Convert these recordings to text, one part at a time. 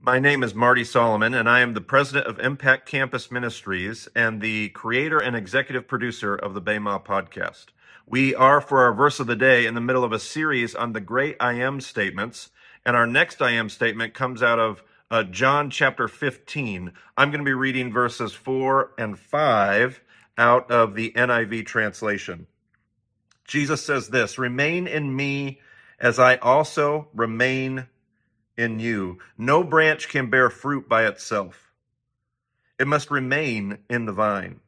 My name is Marty Solomon, and I am the president of Impact Campus Ministries and the creator and executive producer of the Bema podcast. We are, for our verse of the day, in the middle of a series on the great I am statements, and our next I am statement comes out of John chapter 15. I'm going to be reading verses 4 and 5 out of the NIV translation. Jesus says this, "Remain in me as I also remain in you. No branch can bear fruit by itself. It must remain in the vine.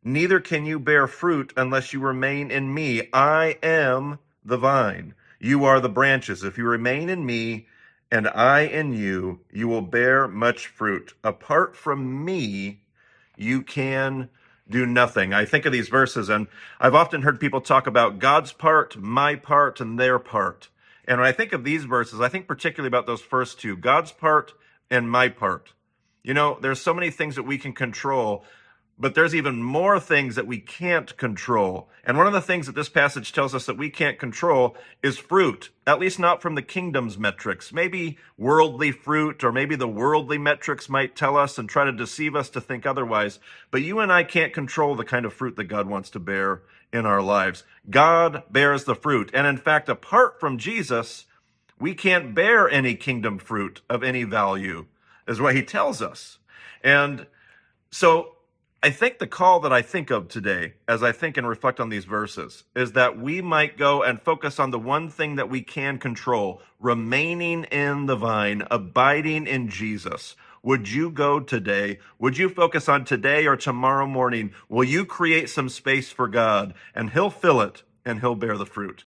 Neither can you bear fruit unless you remain in me. I am the vine. You are the branches. If you remain in me and I in you, you will bear much fruit. Apart from me, you can do nothing." I think of these verses, and I've often heard people talk about God's part, my part, and their part. And when I think of these verses, I think particularly about those first two, God's part and my part. You know, there's so many things that we can control, but there's even more things that we can't control. And one of the things that this passage tells us that we can't control is fruit, at least not from the kingdom's metrics. Maybe worldly fruit, or maybe the worldly metrics might tell us and try to deceive us to think otherwise. But you and I can't control the kind of fruit that God wants to bear in our lives. God bears the fruit. And in fact, apart from Jesus, we can't bear any kingdom fruit of any value, is what he tells us. And so I think the call that I think of today, as I think and reflect on these verses, is that we might go and focus on the one thing that we can control, remaining in the vine, abiding in Jesus. Would you go today? Would you focus on today or tomorrow morning? Will you create some space for God, and he'll fill it and he'll bear the fruit?